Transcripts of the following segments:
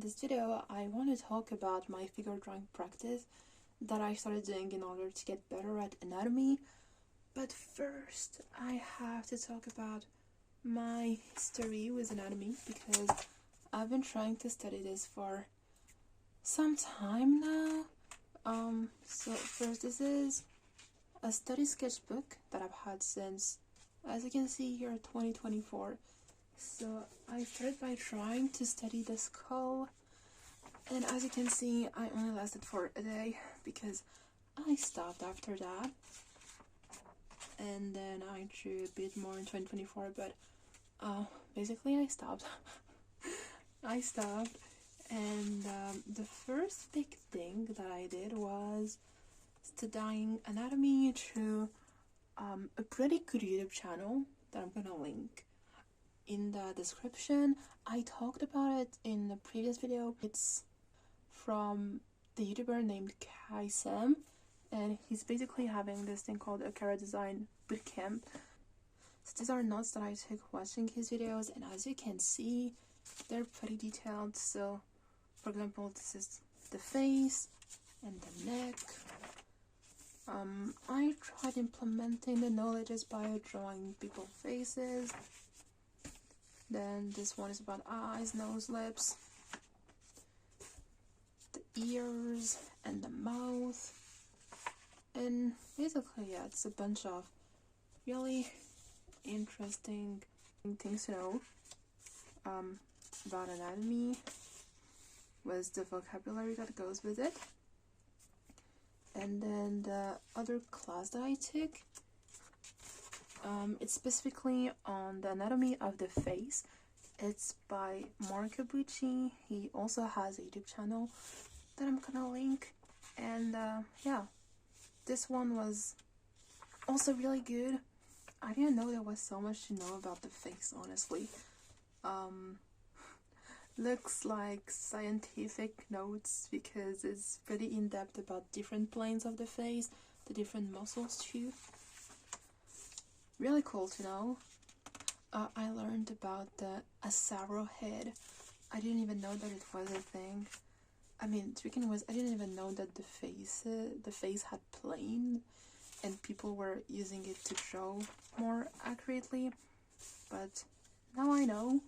in this video, I want to talk about my figure drawing practice that I started doing in order to get better at anatomy. But first, I have to talk about my history with anatomy because I've been trying to study this for some time now. So first, this is a study sketchbook that I've had since, as you can see here, 2024. So I started by trying to study the skull, and as you can see, I only lasted for a day because I stopped after that. And then I drew a bit more in 2024, but basically I stopped. I stopped, and the first big thing that I did was studying anatomy through a pretty good YouTube channel that I'm gonna link in the description. I talked about it in the previous video. It's from the YouTuber named Kaisem, and he's basically having this thing called a Cara Design Bootcamp. So these are notes that I took watching his videos, and as you can see, they're pretty detailed. So, for example, this is the face and the neck. I tried implementing the knowledges by drawing people's faces. Then this one is about eyes, nose, lips, the ears, and the mouth. And basically, yeah, it's a bunch of really interesting things to know about anatomy with the vocabulary that goes with it. And then the other class that I took, it's specifically on the anatomy of the face. It's by Marco Bucci. He also has a YouTube channel that I'm gonna link. And yeah, this one was also really good. I didn't know there was so much to know about the face, honestly. Looks like scientific notes because it's pretty in-depth about different planes of the face, the different muscles too. Really cool to know. I learned about the Asaro head. I didn't even know that it was a thing. I mean, to begin with, I didn't even know that the face had plane, and people were using it to draw more accurately. But now I know.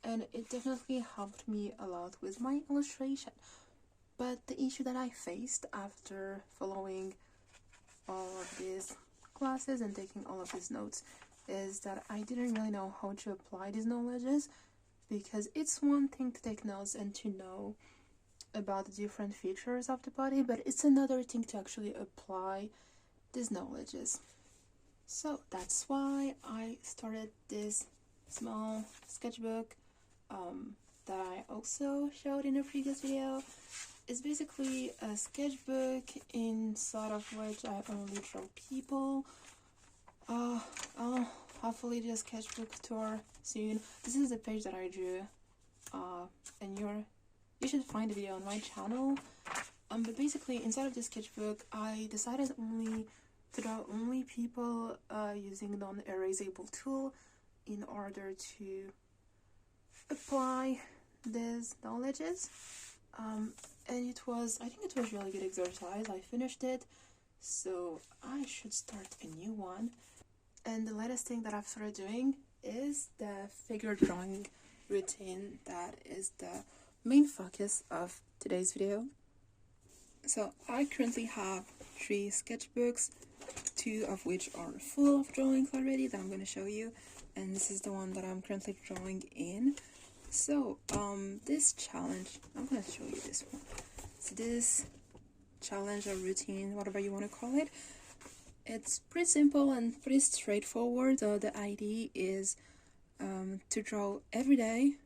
And it definitely helped me a lot with my illustration. But the issue that I faced after following all of these classes and taking all of these notes is that I didn't really know how to apply these knowledges, because it's one thing to take notes and to know about the different features of the body, but it's another thing to actually apply these knowledges. So that's why I started this small sketchbook that I also showed in a previous video. It's basically a sketchbook inside of which I only draw people. I'll hopefully do a sketchbook tour soon. This is the page that I drew, and you should find the video on my channel. But basically, inside of this sketchbook, I decided to draw only people using non-erasable tool in order to apply these knowledges. And I think it was really good exercise. I finished it, so I should start a new one. And the latest thing that I've started doing is the figure drawing routine that is the main focus of today's video. So I currently have 3 sketchbooks, 2 of which are full of drawings already that I'm going to show you, and this is the one that I'm currently drawing in. So this challenge, I'm going to show you this one. So this challenge or routine, whatever you want to call it, it's pretty simple and pretty straightforward. The idea is to draw every day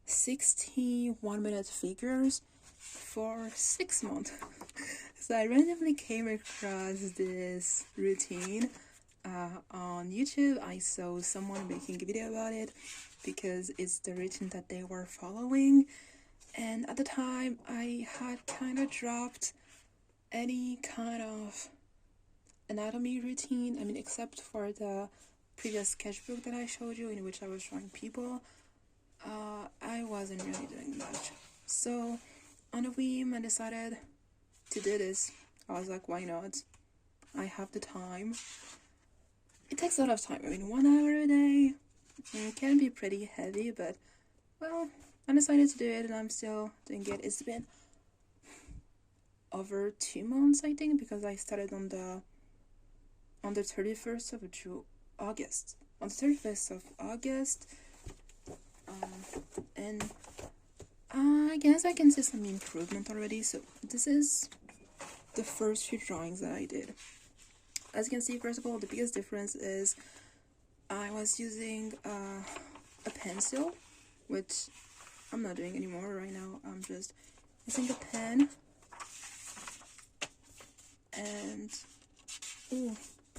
60 1-minute figures for 6 months. So I randomly came across this routine on YouTube. I saw someone making a video about it because it's the routine that they were following, and at the time I had kind of dropped any kind of anatomy routine, I mean, except for the previous sketchbook that I showed you in which I was drawing people. I wasn't really doing much. So on a whim, I decided to do this. I was like, why not? I have the time. It takes a lot of time. I mean, 1 hour a day can be pretty heavy, but well, I decided to do it, and I'm still doing it. It's been over 2 months, I think, because I started on the 31st of August. On the 31st of August, and I guess I can see some improvement already. So this is the first few drawings that I did. As you can see, first of all, the biggest difference is I was using a pencil, which I'm not doing anymore right now. I'm just using a pen. And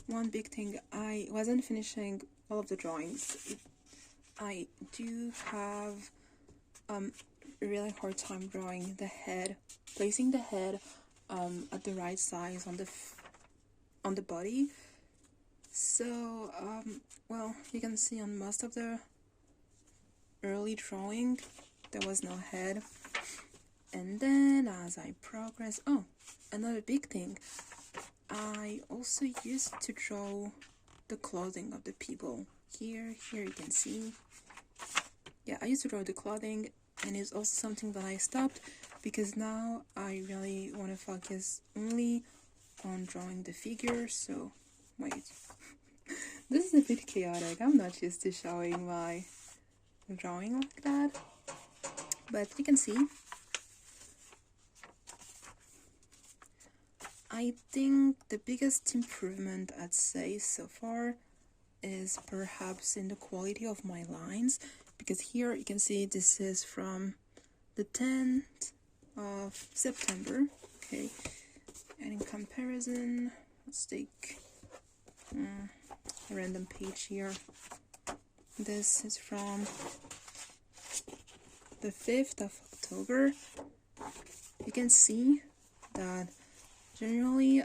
one big thing, I wasn't finishing all of the drawings. I do have a really hard time drawing the head, placing the head at the right size on the body. So well, you can see on most of the early drawing there was no head, and then as I progress, another big thing, I also used to draw the clothing of the people. Here you can see. Yeah, I used to draw the clothing, and it's also something that I stopped because now I really want to focus only on drawing the figures. So, wait. This is a bit chaotic. I'm not used to showing my drawing like that. But you can see. I think the biggest improvement I'd say so far is perhaps in the quality of my lines, because here you can see this is from the 10th of September, okay, and in comparison, let's take a random page here. This is from the 5th of October. You can see that generally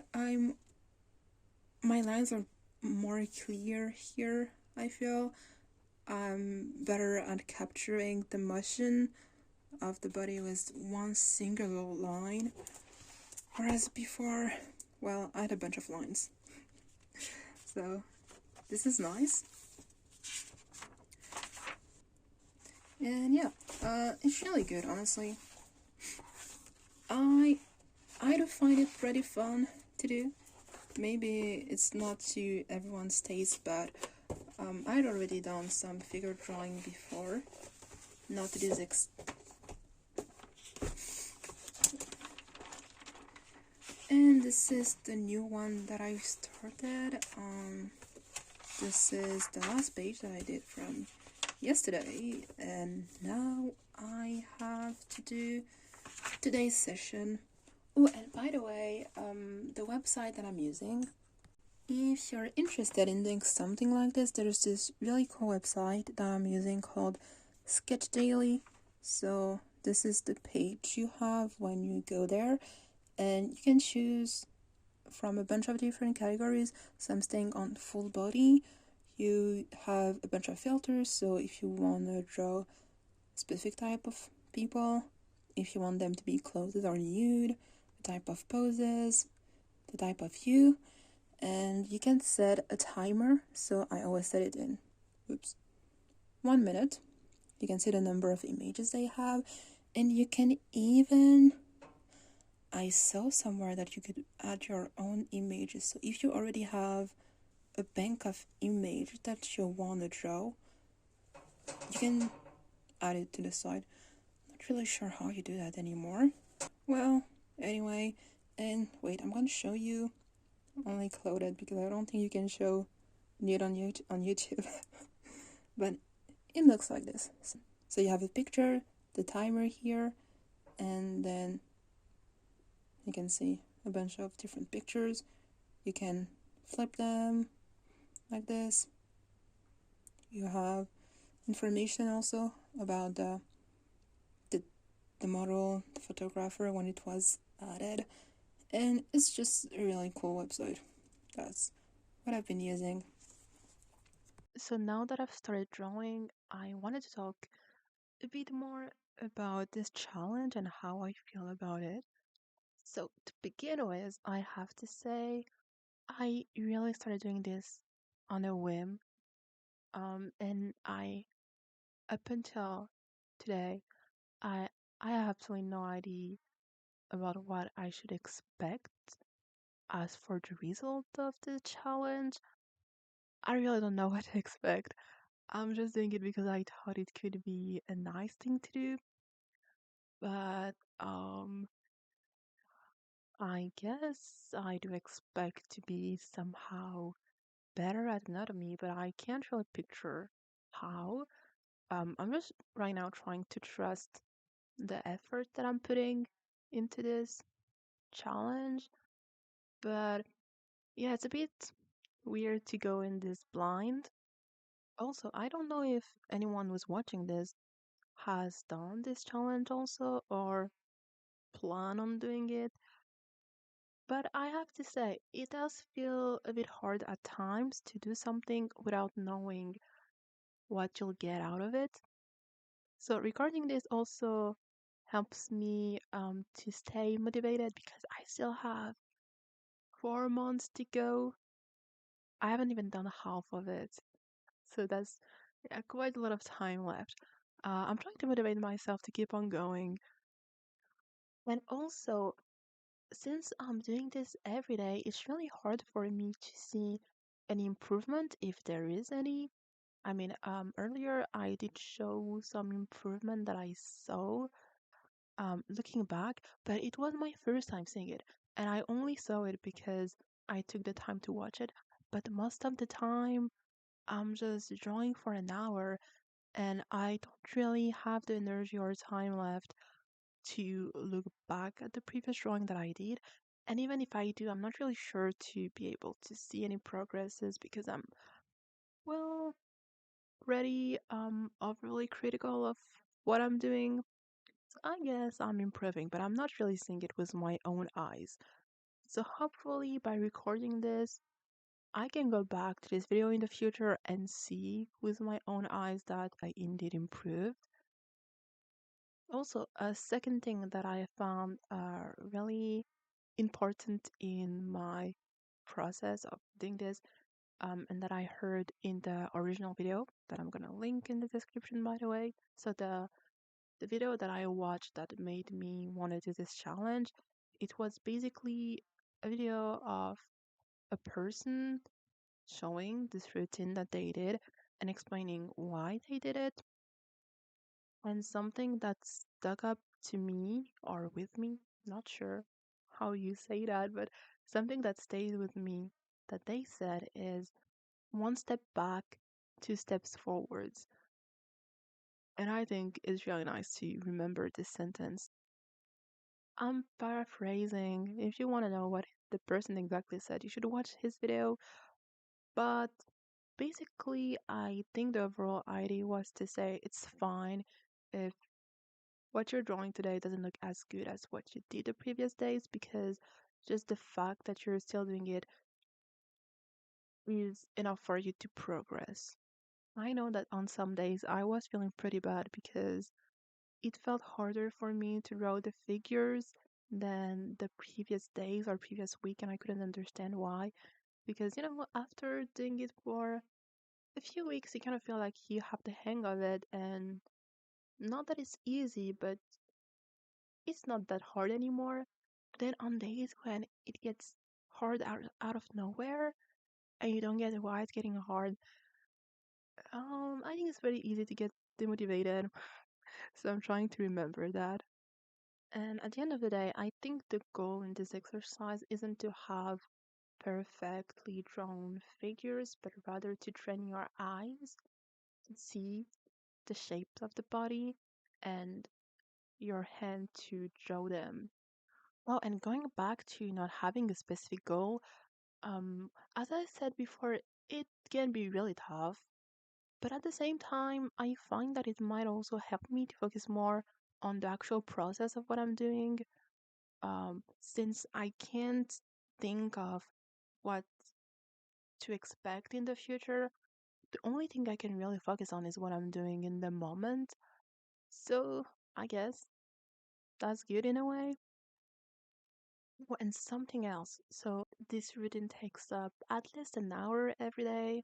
my lines are more clear here. I feel I'm better at capturing the motion of the body with one singular line, whereas before, well, I had a bunch of lines. So this is nice. And yeah, it's really good, honestly. I do find it pretty fun to do. Maybe it's not to everyone's taste, but I'd already done some figure drawing before, not to this and this is the new one that I started. This is the last page that I did from yesterday, and now I have to do today's session. Oh, and by the way, the website that I'm using, if you're interested in doing something like this, there's this really cool website that I'm using called Sketch Daily. So this is the page you have when you go there, and you can choose from a bunch of different categories. So I'm staying on full body. You have a bunch of filters, so if you want to draw a specific type of people, if you want them to be clothed or nude, the type of poses, the type of view, and you can set a timer. So I always set it in 1 minute. You can see the number of images they have, and you can even, I saw somewhere that you could add your own images. So if you already have a bank of images that you want to draw, you can add it to the side. Not really sure how you do that anymore. Well, anyway, and wait, I'm gonna show you only clothed because I don't think you can show nude on YouTube. But it looks like this. So you have a picture, the timer here, and then you can see a bunch of different pictures. You can flip them like this. You have information also about the model, the photographer, when it was added, and it's just a really cool website. That's what I've been using. So now that I've started drawing, I wanted to talk a bit more about this challenge and how I feel about it. So, to begin with, I have to say I really started doing this on a whim. And up until today, I I have absolutely no idea about what I should expect. As for the result of the challenge, I really don't know what to expect. I'm just doing it because I thought it could be a nice thing to do, but I guess I do expect to be somehow better at anatomy, but I can't really picture how. I'm just right now trying to trust the effort that I'm putting into this challenge, but yeah, it's a bit weird to go in this blind. Also, I don't know if anyone who's watching this has done this challenge also or plan on doing it, but I have to say, it does feel a bit hard at times to do something without knowing what you'll get out of it. So recording this also helps me to stay motivated because I still have 4 months to go. I haven't even done half of it, so that's quite a lot of time left. I'm trying to motivate myself to keep on going, and also since I'm doing this every day, it's really hard for me to see any improvement if there is any. I mean, earlier I did show some improvement that I saw looking back, but it was my first time seeing it, and I only saw it because I took the time to watch it. But most of the time, I'm just drawing for an hour, and I don't really have the energy or time left to look back at the previous drawing that I did. And even if I do, I'm not really sure to be able to see any progresses because I'm, well, already overly critical of what I'm doing. So I guess I'm improving, but I'm not really seeing it with my own eyes. So hopefully by recording this, I can go back to this video in the future and see with my own eyes that I indeed improved. Also, a second thing that I found really important in my process of doing this, and that I heard in the original video that I'm gonna link in the description, by the way. So the video that I watched that made me want to do this challenge, it was basically a video of a person showing this routine that they did and explaining why they did it. And something that stuck up to me or with me, not sure how you say that, but something that stayed with me that they said is one step back, two steps forwards. And I think it's really nice to remember this sentence. I'm paraphrasing. If you want to know what the person exactly said, you should watch his video. But basically, I think the overall idea was to say it's fine if what you're drawing today doesn't look as good as what you did the previous days because just the fact that you're still doing it is enough for you to progress. I know that on some days I was feeling pretty bad because it felt harder for me to draw the figures than the previous days or previous week, and I couldn't understand why. Because, after doing it for a few weeks, you kind of feel like you have the hang of it, and not that it's easy, but it's not that hard anymore. Then on days when it gets hard out of nowhere and you don't get why it's getting hard, I think it's very easy to get demotivated. So I'm trying to remember that. And at the end of the day, I think the goal in this exercise isn't to have perfectly drawn figures, but rather to train your eyes to see the shapes of the body and your hand to draw them. Well, and going back to not having a specific goal, as I said before, it can be really tough, but at the same time, I find that it might also help me to focus more on the actual process of what I'm doing. Since I can't think of what to expect in the future, the only thing I can really focus on is what I'm doing in the moment. So I guess that's good in a way. Well, and something else. So this routine takes up at least an hour every day,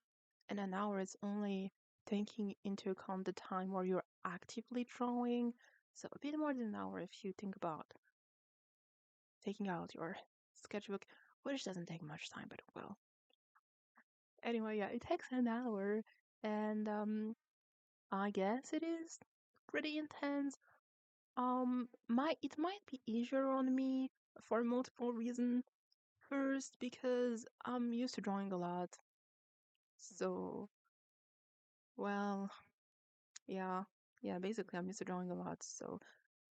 and an hour is only taking into account the time where you're actively drawing. So a bit more than an hour if you think about taking out your sketchbook, which doesn't take much time, but well. Anyway, yeah, it takes an hour, and I guess it is pretty intense. It might be easier on me for multiple reasons. First, because I'm used to drawing a lot. So, well, yeah, yeah, basically, I'm used to drawing a lot. So,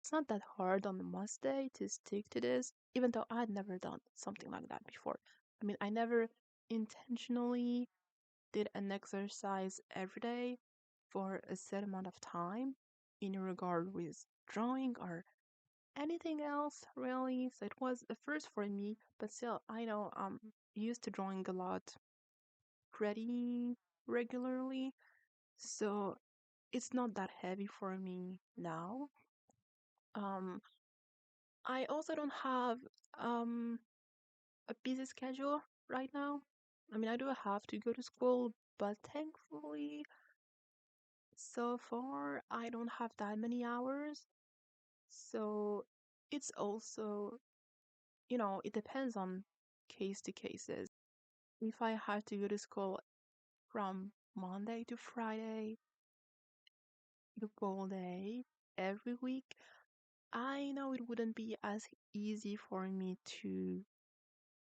it's not that hard on the must day to stick to this, even though I'd never done something like that before. I mean, I never intentionally did an exercise every day for a set amount of time in regard with drawing or anything else, really. So, it was a first for me, but still, I know I'm used to drawing a lot pretty regularly, so it's not that heavy for me now. Um, I also don't have um a busy schedule right now. I mean, I do have to go to school, but thankfully, so far I don't have that many hours. So it's also, it depends on case to cases. If I had to go to school from Monday to Friday, the whole day every week, I know it wouldn't be as easy for me to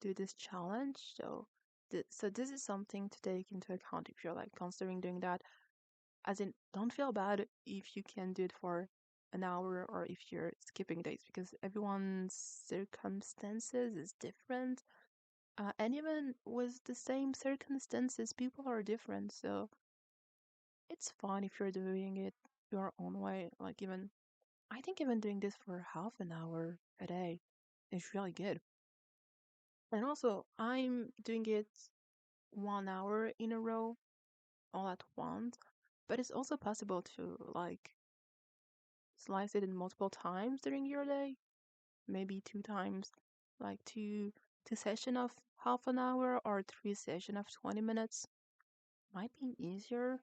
do this challenge. So this is something to take into account if you're like considering doing that. As in, don't feel bad if you can do it for an hour or if you're skipping days because everyone's circumstances is different. And even with the same circumstances, people are different. So it's fine if you're doing it your own way. Like even I think even doing this for half an hour a day is really good. And also, I'm doing it 1 hour in a row all at once, but it's also possible to like slice it in multiple times during your day, maybe two times, like two session of half an hour or three session of 20 minutes. Might be easier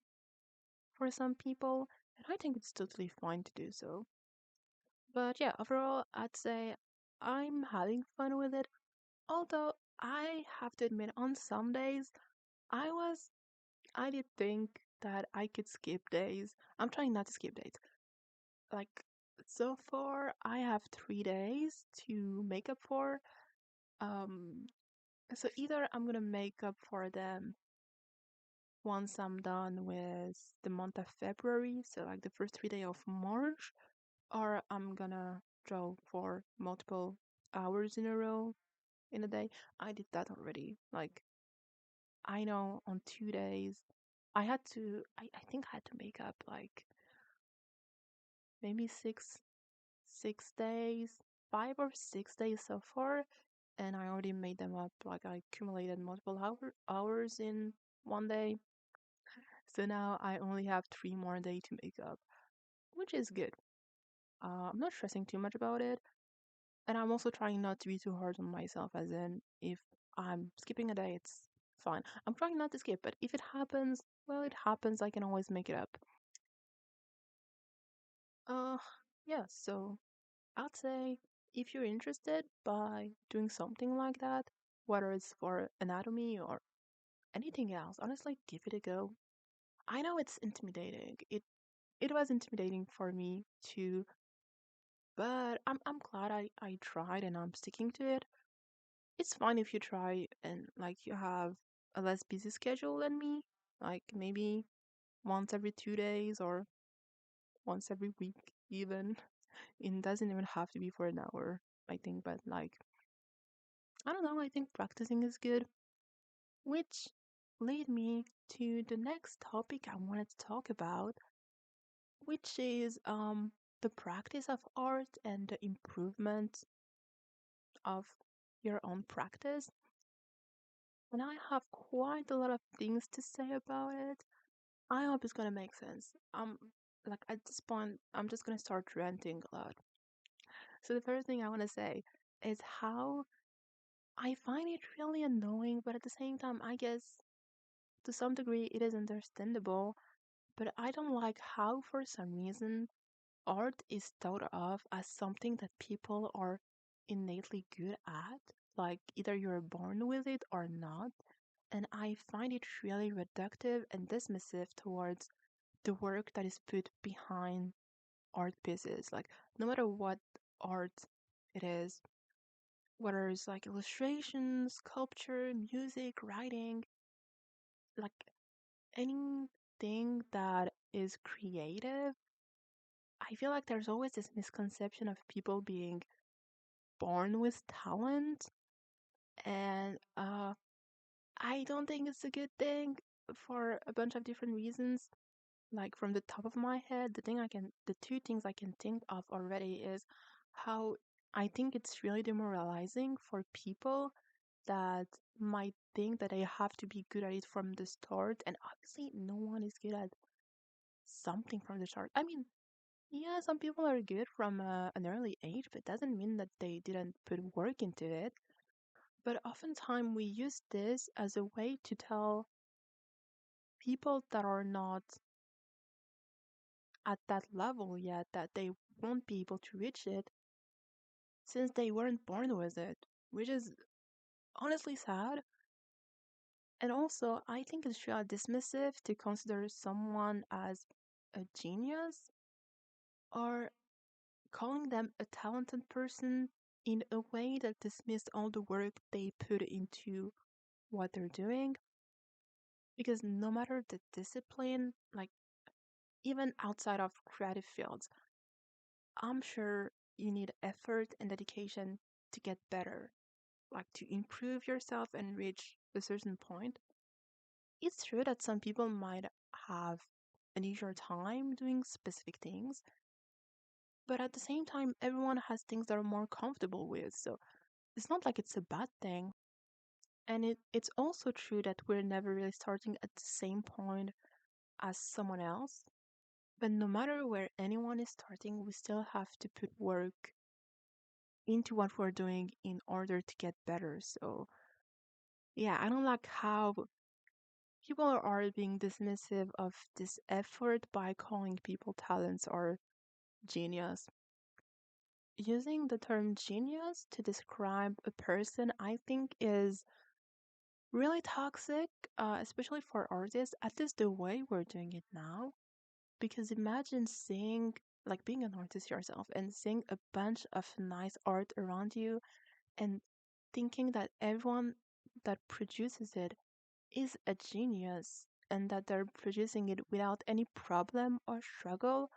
for some people, and I think it's totally fine to do so. But yeah, overall, I'd say I'm having fun with it. Although I have to admit, on some days, I was, I did think that I could skip days. I'm trying not to skip days. Like, so far, I have 3 days to make up for. Um, so either I'm gonna make up for them once I'm done with the month of February, so like the first 3 days of March, or I'm gonna draw for multiple hours in a row in a day. I did that already. Like, I know on 2 days, I think I had to make up like maybe six days, 5 or 6 days so far, and I already made them up. Like, I accumulated multiple hours in one day. So now I only have 3 more days to make up, which is good. I'm not stressing too much about it. And I'm also trying not to be too hard on myself, as in, if I'm skipping a day, it's fine. I'm trying not to skip, but if it happens, well, it happens. I can always make it up. Uh, yeah, so I'd say if you're interested by doing something like that, whether it's for anatomy or anything else, honestly, give it a go. I know it's intimidating. It was intimidating for me too, but I'm glad I tried and I'm sticking to it. It's fine if you try and like you have a less busy schedule than me, like maybe once every 2 days or once every week even. It doesn't even have to be for an hour, I think, but like I don't know, I think practicing is good. Which lead me to the next topic I wanted to talk about, which is the practice of art and the improvement of your own practice. And I have quite a lot of things to say about it. I hope it's gonna make sense. like at this point, I'm just gonna start ranting a lot. So the first thing I want to say is how I find it really annoying, but at the same time, I guess to some degree it is understandable. But I don't like how, for some reason, art is thought of as something that people are innately good at. Like either you're born with it or not. And I find it really reductive and dismissive towards the work that is put behind art pieces. Like, no matter what art it is, whether it's like illustration, sculpture, music, writing, like anything that is creative, I feel like there's always this misconception of people being born with talent, and I don't think it's a good thing for a bunch of different reasons. Like from the top of my head, the two things I can think of already is how I think it's really demoralizing for people that might think that they have to be good at it from the start, and obviously no one is good at something from the start. I mean, yeah, some people are good from an early age, but it doesn't mean that they didn't put work into it. But oftentimes we use this as a way to tell people that are not at that level yet that they won't be able to reach it since they weren't born with it, which is honestly sad. And also, I think it's really dismissive to consider someone as a genius or calling them a talented person in a way that dismisses all the work they put into what they're doing. Because no matter the discipline, like even outside of creative fields, I'm sure you need effort and dedication to get better, like to improve yourself and reach a certain point. It's true that some people might have an easier time doing specific things, but at the same time, everyone has things that are more comfortable with, so it's not like it's a bad thing. And it's also true that we're never really starting at the same point as someone else. But no matter where anyone is starting, we still have to put work into what we're doing in order to get better. So, yeah, I don't like how people are being dismissive of this effort by calling people talents or genius. Using the term genius to describe a person, I think, is really toxic, especially for artists, at least the way we're doing it now. Because imagine seeing, like being an artist yourself and seeing a bunch of nice art around you and thinking that everyone that produces it is a genius and that they're producing it without any problem or struggle.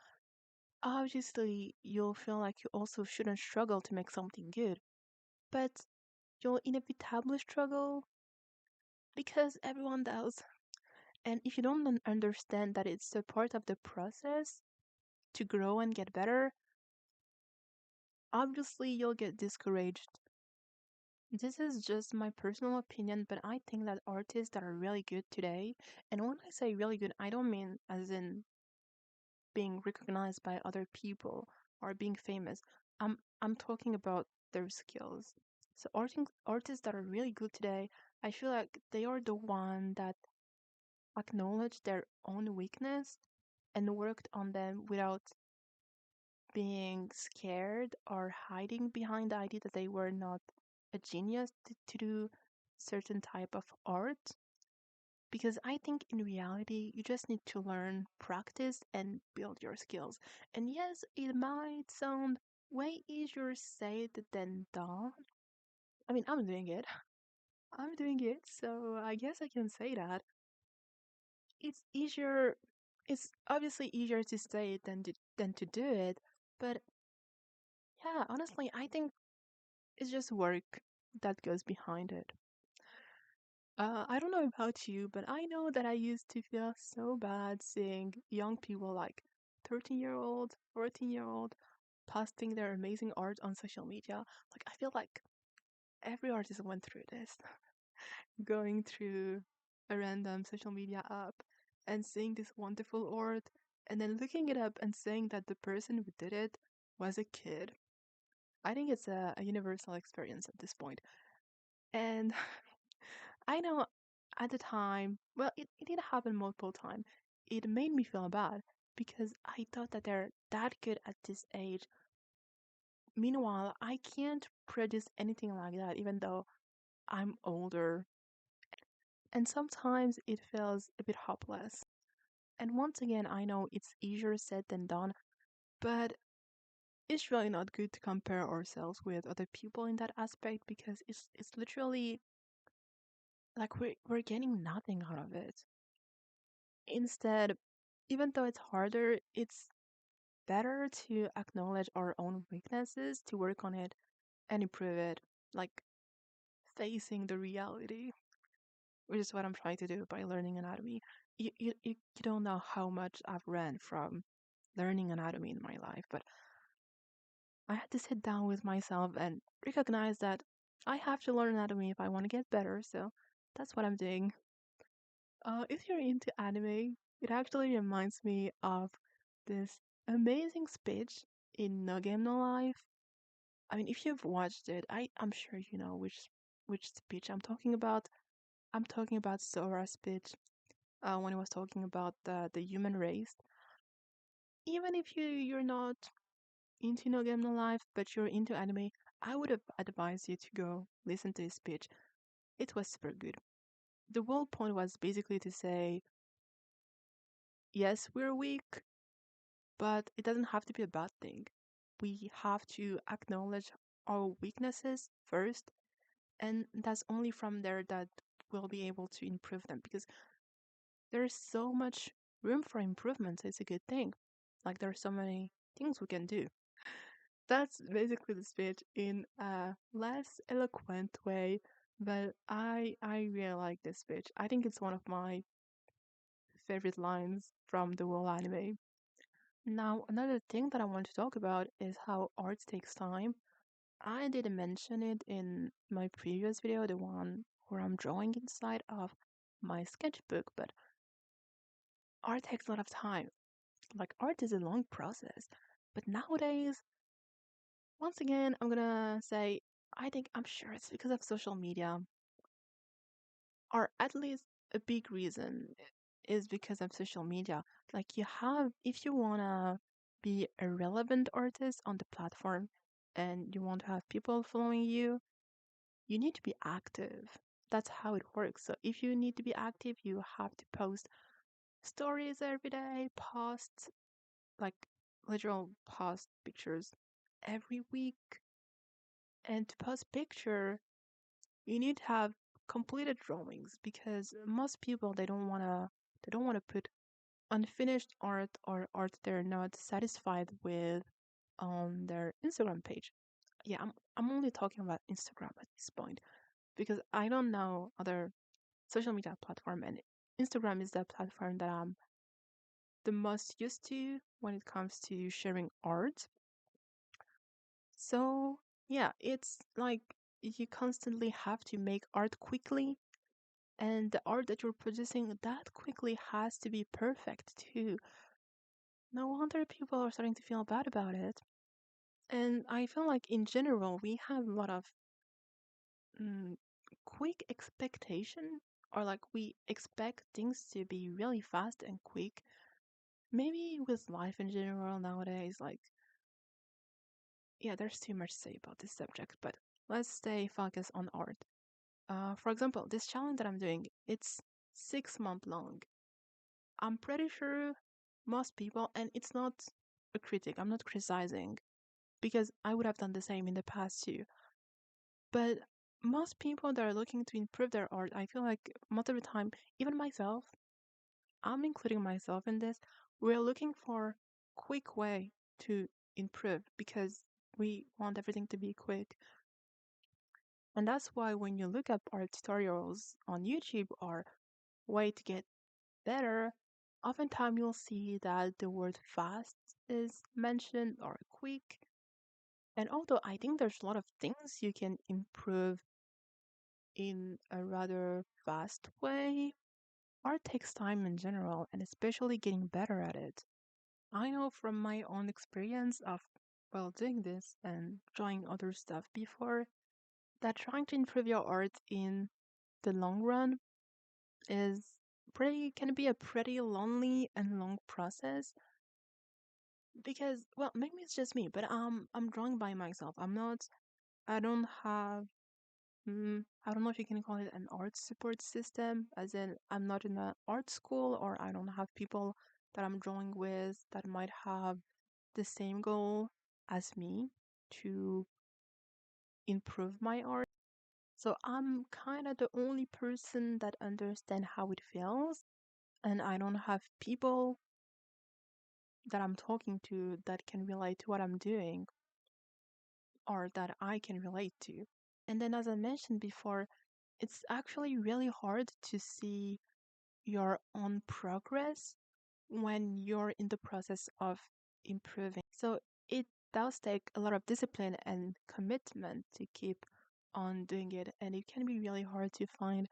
Obviously, you'll feel like you also shouldn't struggle to make something good, but you'll inevitably struggle because everyone does. And if you don't understand that it's a part of the process to grow and get better, obviously you'll get discouraged. This is just my personal opinion, but I think that artists that are really good today, and when I say really good, I don't mean as in being recognized by other people or being famous. I'm talking about their skills. So artists that are really good today, I feel like they are the one that acknowledged their own weakness and worked on them without being scared or hiding behind the idea that they were not a genius to do certain type of art. Because I think in reality you just need to learn, practice, and build your skills. And yes, it might sound way easier said than done. I mean, I'm doing it. I'm doing it, so I guess I can say that. It's easier, it's obviously easier to say it than to do it, but yeah, honestly, I think it's just work that goes behind it. I don't know about you, but I know that I used to feel so bad seeing young people like 13-year-old, 14-year-old posting their amazing art on social media. Like, I feel like every artist went through this, going through a random social media app and seeing this wonderful art and then looking it up and saying that the person who did it was a kid. I think it's a universal experience at this point. And I know at the time, well, it did happen multiple times. It made me feel bad because I thought that they're that good at this age. Meanwhile, I can't produce anything like that, even though I'm older. And sometimes it feels a bit hopeless. And once again, I know it's easier said than done, but it's really not good to compare ourselves with other people in that aspect because it's literally like we're getting nothing out of it. Instead, even though it's harder, it's better to acknowledge our own weaknesses, to work on it and improve it, like facing the reality, which is what I'm trying to do by learning anatomy. You don't know how much I've ran from learning anatomy in my life, but I had to sit down with myself and recognize that I have to learn anatomy if I want to get better, so that's what I'm doing. If you're into anime, it actually reminds me of this amazing speech in No Game No Life. I mean, if you've watched it, I'm sure you know which speech I'm talking about. I'm talking about Sora's speech when he was talking about the human race. Even if you're not into No Game No Life, but you're into anime, I would have advised you to go listen to his speech. It was super good. The whole point was basically to say, yes, we're weak, but it doesn't have to be a bad thing. We have to acknowledge our weaknesses first, and that's only from there that we'll be able to improve them because there's so much room for improvement. So it's a good thing. Like there are so many things we can do. That's basically the speech in a less eloquent way, but I really like this speech. I think it's one of my favorite lines from the whole anime. Now, another thing that I want to talk about is how art takes time. I didn't mention it in my previous video, the one where I'm drawing inside of my sketchbook, but art takes a lot of time. Like, art is a long process. But nowadays, once again, I'm gonna say, I'm sure it's because of social media, or at least a big reason is because of social media. Like, if you wanna be a relevant artist on the platform and you want to have people following you need to be active. That's how it works. So if you need to be active, you have to post stories every day, post like literal post pictures every week. And to post picture, you need to have completed drawings because most people they don't wanna put unfinished art or art they're not satisfied with on their Instagram page. Yeah, I'm only talking about Instagram at this point because I don't know other social media platform, and Instagram is the platform that I'm the most used to when it comes to sharing art. So yeah, it's like you constantly have to make art quickly, and the art that you're producing that quickly has to be perfect too. No wonder people are starting to feel bad about it. And I feel like in general we have a lot of mm, quick expectation, or like we expect things to be really fast and quick. Maybe with life in general nowadays, like, yeah, there's too much to say about this subject, but let's stay focused on art. For example, this challenge that I'm doing, it's 6 month long. I'm pretty sure most people, and it's not a critic, I'm not criticizing, because I would have done the same in the past too. But most people that are looking to improve their art, I feel like most of the time, even myself, I'm including myself in this, we're looking for quick way to improve because we want everything to be quick. And that's why when you look up art tutorials on YouTube or way to get better, oftentimes you'll see that the word fast is mentioned or quick. And although I think there's a lot of things you can improve in a rather fast way, art takes time in general, and especially getting better at it. I know from my own experience of, well, doing this and drawing other stuff before, that trying to improve your art in the long run is can be a pretty lonely and long process because, well, maybe it's just me, but I'm drawing by myself. I don't have, I don't know if you can call it an art support system, as in I'm not in an art school, or I don't have people that I'm drawing with that might have the same goal as me to improve my art. So I'm kind of the only person that understand how it feels, and I don't have people that I'm talking to that can relate to what I'm doing or that I can relate to. And then, as I mentioned before, it's actually really hard to see your own progress when you're in the process of improving. So it does take a lot of discipline and commitment to keep on doing it, and it can be really hard to find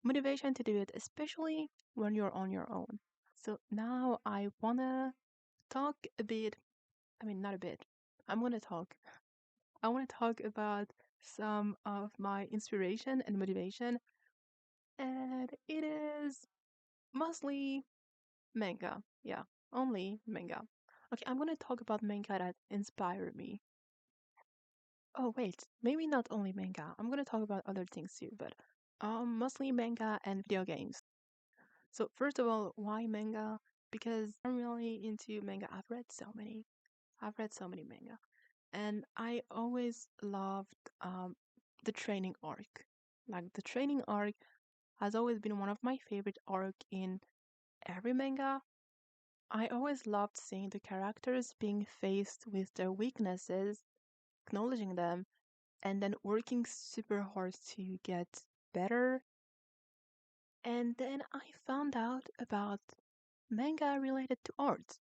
motivation to do it, especially when you're on your own. So now I wanna talk a bit, I mean, not a bit, I'm gonna talk. I wanna talk about some of my inspiration and motivation, and it is mostly manga. Yeah, only manga. Okay, I'm gonna talk about manga that inspire me. Oh wait, maybe not only manga. I'm gonna talk about other things too, but mostly manga and video games. So first of all, why manga? Because I'm really into manga. I've read so many. I've read so many manga, and I always loved the training arc. Like the training arc has always been one of my favorite arc in every manga. I always loved seeing the characters being faced with their weaknesses, acknowledging them, and then working super hard to get better. And then I found out about manga related to art.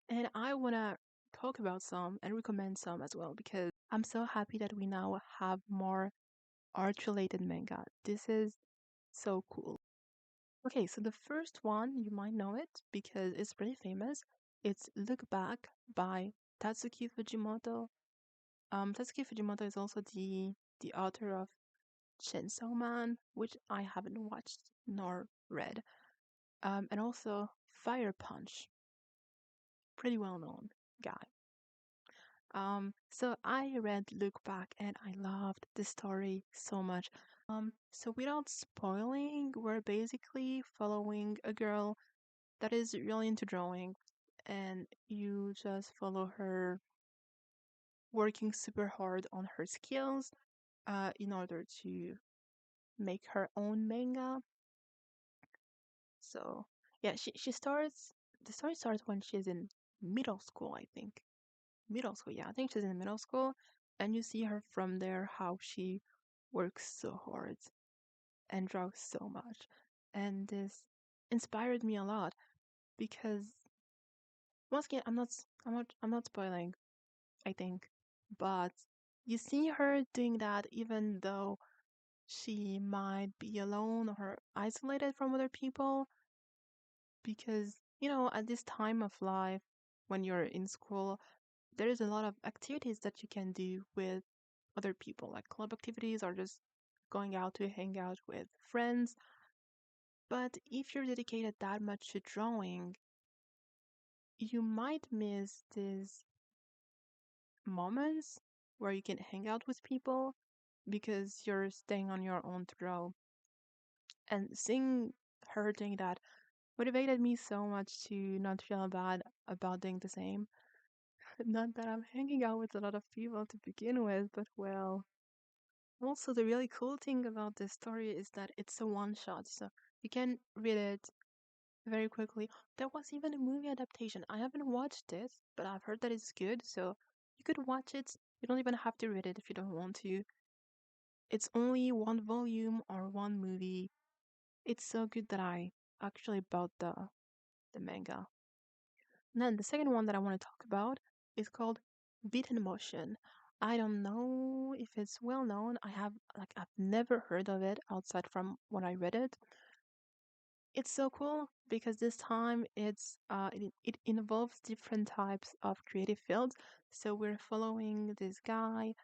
And I want to talk about some and recommend some as well because I'm so happy that we now have more art related manga. This is so cool. Okay, so the first one, you might know it because it's pretty famous. It's Look Back by Tatsuki Fujimoto. Tatsuki Fujimoto is also the author of Chainsaw Man, which I haven't watched nor read. And also Fire Punch, pretty well known guy. So I read Look Back and I loved the story so much. So without spoiling, we're basically following a girl that is really into drawing, and you just follow her working super hard on her skills in order to make her own manga. So yeah, she starts the story starts when she's in middle school, I think. Middle school, yeah, I think she's in middle school, and you see her from there how she works so hard and draws so much. And this inspired me a lot because once again, I'm not spoiling, I think, but you see her doing that even though she might be alone or isolated from other people because, at this time of life when you're in school, there is a lot of activities that you can do with other people, like club activities or just going out to hang out with friends. But if you're dedicated that much to drawing, you might miss these moments where you can hang out with people because you're staying on your own to draw. And seeing her doing that motivated me so much to not feel bad about doing the same. Not that I'm hanging out with a lot of people to begin with, but well. Also, the really cool thing about this story is that it's a one shot, so you can read it very quickly. There was even a movie adaptation. I haven't watched it, but I've heard that it's good, so you could watch it. You don't even have to read it if you don't want to. It's only one volume or one movie. It's so good that I actually bought the manga. And then the second one that I want to talk about is called Beat in Motion. I don't know if it's well known. I've never heard of it outside from when I read it. It's so cool because this time it involves different types of creative fields. So we're following this guy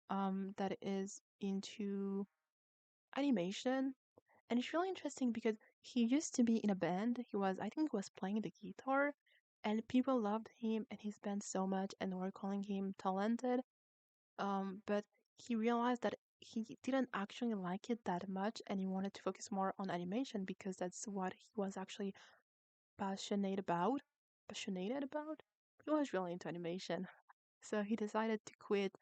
that is into animation, and it's really interesting because he used to be in a band. I think he was playing the guitar, and people loved him and his band so much and were calling him talented. But he realized that he didn't actually like it that much and he wanted to focus more on animation because that's what he was actually passionate about. Passionate about? He was really into animation. So he decided to quit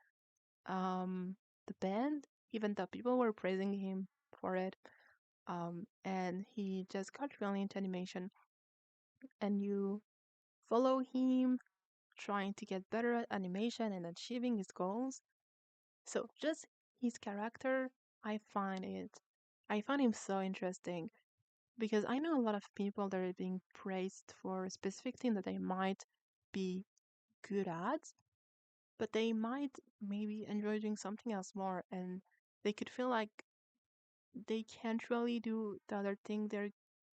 um, the band, even though people were praising him for it. And he just got really into animation. And you follow him trying to get better at animation and achieving his goals. So just his character, I find it, I find him so interesting because I know a lot of people that are being praised for a specific thing that they might be good at, but they might maybe enjoy doing something else more, and they could feel like they can't really do the other thing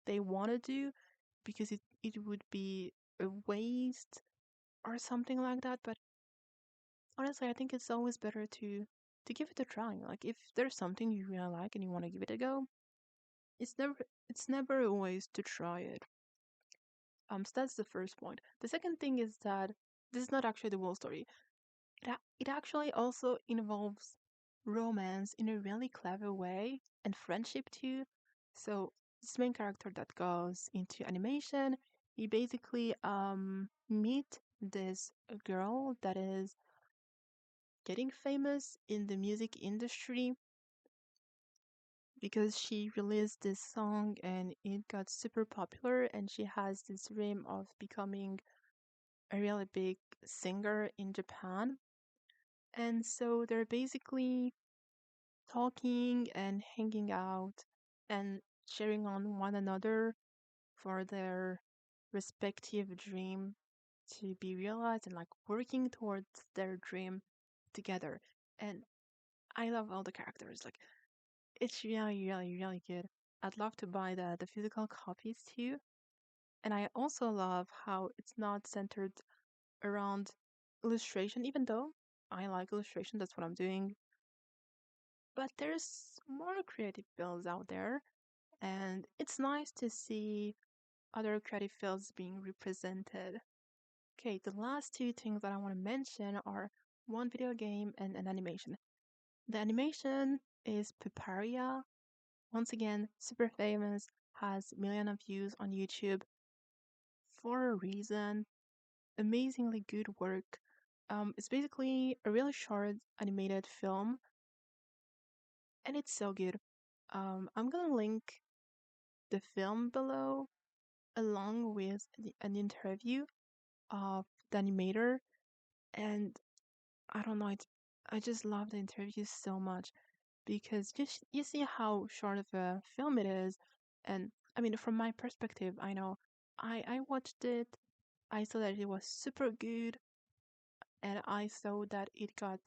they want to do because it would be a waste or something like that. But honestly, I think it's always better to give it a try. Like if there's something you really like and you want to give it a go, it's never it's never a waste to try it. So that's the first point. The second thing is that this is not actually the whole story. It actually also involves romance in a really clever way and friendship too. So this main character that goes into animation, he basically meet this girl that is getting famous in the music industry because she released this song and it got super popular and she has this dream of becoming a really big singer in Japan. And so they're basically talking and hanging out and cheering on one another for their respective dream to be realized and like working towards their dream together. And I love all the characters. Like it's really, really, really good. I'd love to buy the physical copies too. And I also love how it's not centered around illustration, even though I like illustration, that's what I'm doing. But there's more creative fields out there, and it's nice to see other creative fields being represented. Okay, the last two things that I want to mention are one video game and an animation. The animation is Paparia. Once again, super famous, has millions of views on YouTube for a reason. Amazingly good work. It's basically a really short animated film, and it's so good. I'm gonna link the film below along with an interview of the animator, and I don't know, I just love the interview so much because you see how short of a film it is, and I mean from my perspective, I know I watched it, I saw that it was super good, and I saw that it got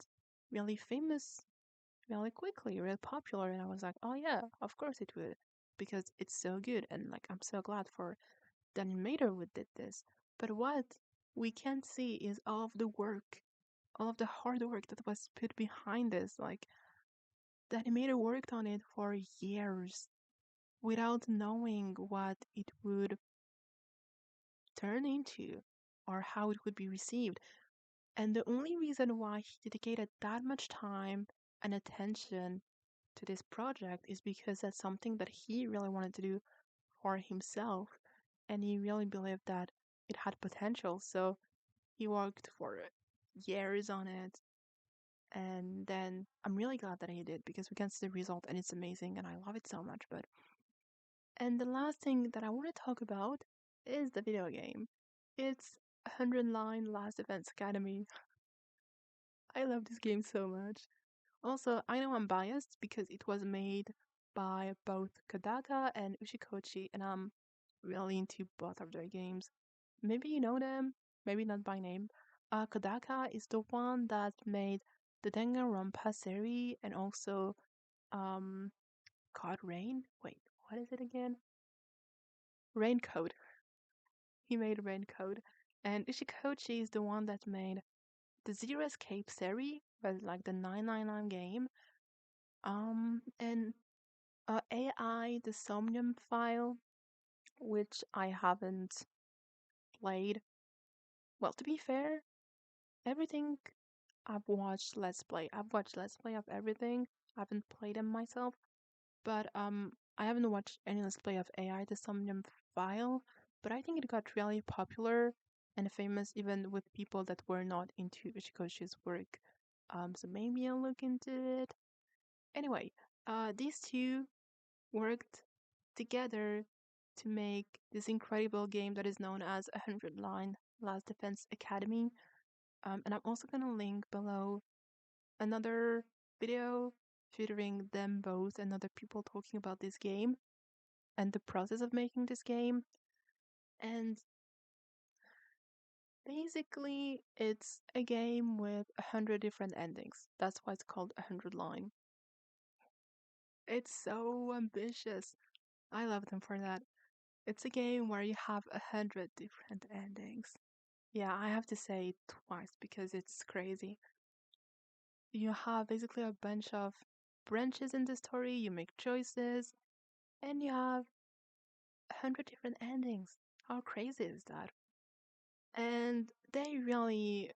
really famous really quickly, really popular, and I was like, oh yeah, of course it would, because it's so good, and like I'm so glad for the animator who did this. But what we can't see is all of the work, all of the hard work that was put behind this. Like the animator worked on it for years without knowing what it would turn into or how it would be received. And the only reason why he dedicated that much time and attention to this project is because that's something that he really wanted to do for himself. And he really believed that it had potential. So he worked for years on it. And then I'm really glad that he did because we can see the result and it's amazing and I love it so much. And the last thing that I want to talk about is the video game. It's 109 Last Defense Academy. I love this game so much. Also, I know I'm biased because it was made by both Kodaka and Ushikochi, and I'm really into both of their games. Maybe you know them, maybe not by name. Kodaka is the one that made the Danganronpa series and also um Code Rain. Wait, what is it again? Raincoat. He made Raincoat. And Ishikochi is the one that made the Zero Escape series, was like the 999 game. And AI, the Somnium file, which I haven't played. Well, to be fair, everything I've watched Let's Play. I've watched Let's Play of everything. I haven't played them myself, but I haven't watched any Let's Play of AI, the Somnium file. But I think it got really popular and famous even with people that were not into Ishikoshi's work. So maybe I'll look into it. Anyway, these two worked together to make this incredible game that is known as 100 Line Last Defense Academy. And I'm also going to link below another video featuring them both and other people talking about this game and the process of making this game. And basically, it's a game with 100 different endings. That's why it's called 100 Line. It's so ambitious. I love them for that. It's a game where you have 100 different endings. Yeah, I have to say it twice because it's crazy. You have basically a bunch of branches in the story, you make choices, and you have 100 different endings. How crazy is that? And they really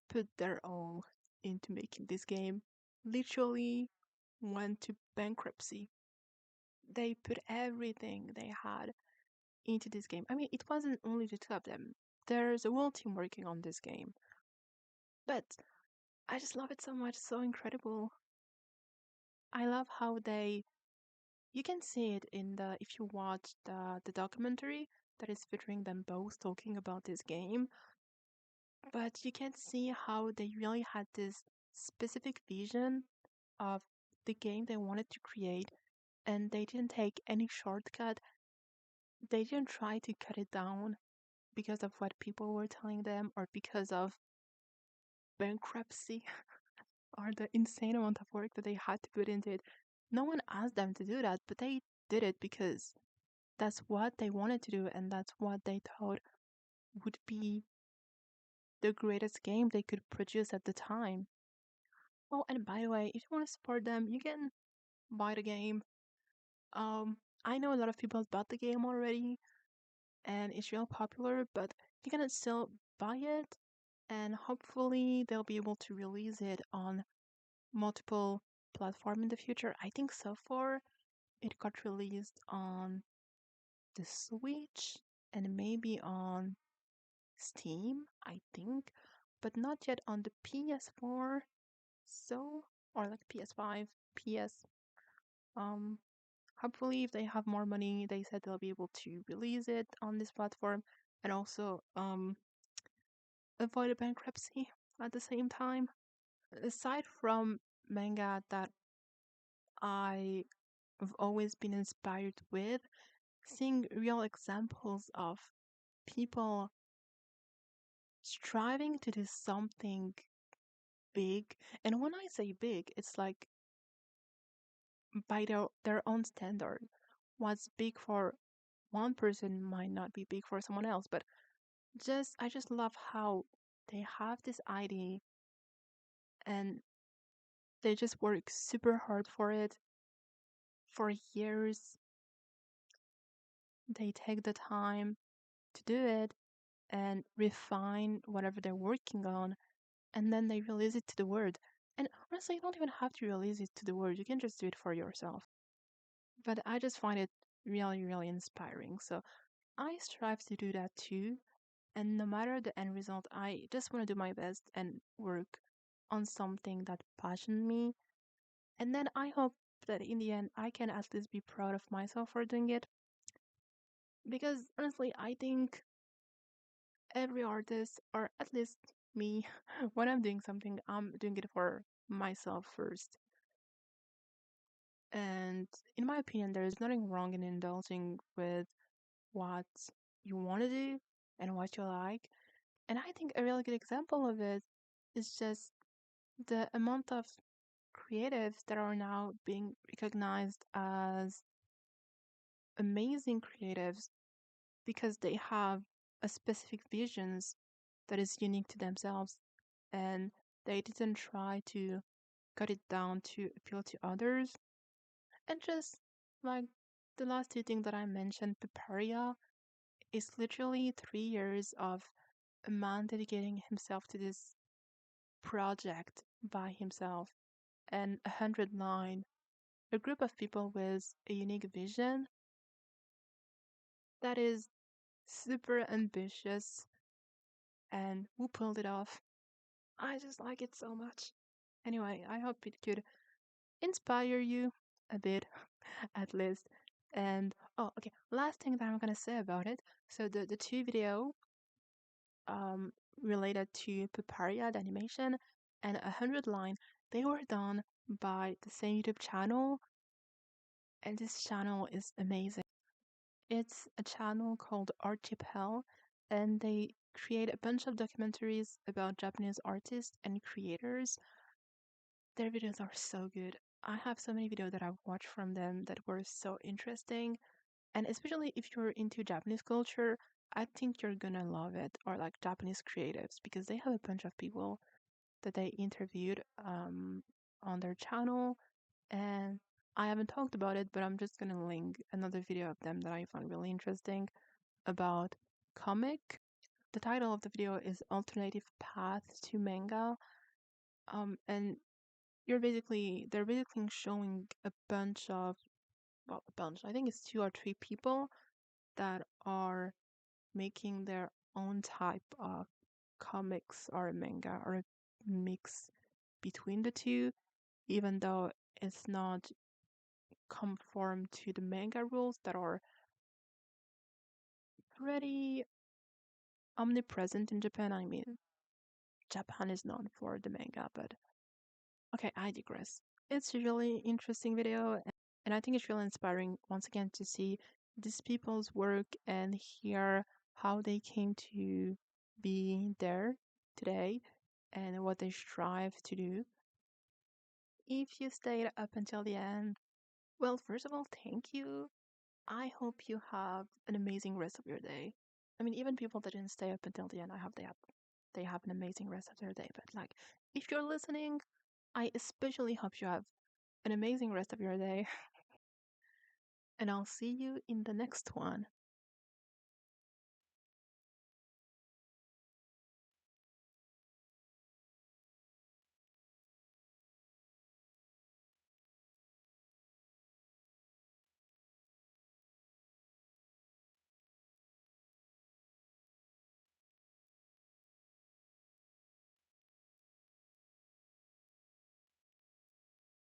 put their all into making this game. Literally went to bankruptcy. They put everything they had into this game. I mean, it wasn't only the two of them. There's a whole team working on this game. But I just love it so much, so incredible. I love how they you can see it in the if you watch the documentary that is featuring them both talking about this game, but you can see how they really had this specific vision of the game they wanted to create, and they didn't take any shortcut. They didn't try to cut it down because of what people were telling them or because of bankruptcy or the insane amount of work that they had to put into it. No one asked them to do that, but they did it because that's what they wanted to do and that's what they thought would be the greatest game they could produce at the time. Oh, and by the way, if you want to support them, you can buy the game. Um, I know a lot of people bought the game already and it's real popular, but you can still buy it and hopefully they'll be able to release it on multiple platforms in the future. I think so far it got released on the Switch and maybe on Steam, I think, but not yet on the PS4. So, or like PS5, PS. Um, Hopefully, if they have more money, they said they'll be able to release it on this platform and also avoid a bankruptcy at the same time. Aside from manga that I've always been inspired with, seeing real examples of people striving to do something big. And when I say big, it's like by their own standard. What's big for one person might not be big for someone else, but just I just love how they have this idea and they just work super hard for it for years. They take the time to do it and refine whatever they're working on, and then they release it to the world. And honestly, you don't even have to release it to the world, you can just do it for yourself. But I just find it really, really inspiring. So I strive to do that too. And no matter the end result, I just want to do my best and work on something that passions me. And then I hope that in the end, I can at least be proud of myself for doing it. Because honestly, I think every artist, or at least me, when I'm doing something, I'm doing it for myself first. And in my opinion, there's nothing wrong in indulging with what you want to do and what you like. And I think a really good example of it is just the amount of creatives that are now being recognized as amazing creatives because they have a specific visions that is unique to themselves, and they didn't try to cut it down to appeal to others. And just like the last two things that I mentioned, Paparia is literally 3 years of a man dedicating himself to this project by himself, and 109, a group of people with a unique vision that is super ambitious, and who pulled it off. I just like it so much. Anyway, I hope it could inspire you a bit, at least. And oh, okay, last thing that I'm gonna say about it. So the two video um related to Paparia, the animation, and 100 line, they were done by the same YouTube channel, and this channel is amazing. It's a channel called Archipel, and they create a bunch of documentaries about Japanese artists and creators. Their videos are so good. I have so many videos that I've watched from them that were so interesting. And especially if you're into Japanese culture, I think you're gonna love it. Or like Japanese creatives, because they have a bunch of people that they interviewed on their channel. And I haven't talked about it, but I'm just gonna link another video of them that I found really interesting about comic. The title of the video is Alternative Paths to Manga. And they're basically showing a bunch of, well, a bunch, I think it's 2 or 3 people that are making their own type of comics or manga, or a mix between the two, even though it's not conform to the manga rules that are pretty omnipresent in Japan. I mean, Japan is known for the manga, but okay, I digress. It's a really interesting video, and I think it's really inspiring once again to see these people's work and hear how they came to be there today and what they strive to do. If you stayed up until the end, well, first of all, thank you. I hope you have an amazing rest of your day. I mean, even people that didn't stay up until the end, I hope they have an amazing rest of their day. But like, if you're listening, I especially hope you have an amazing rest of your day, and I'll see you in the next one.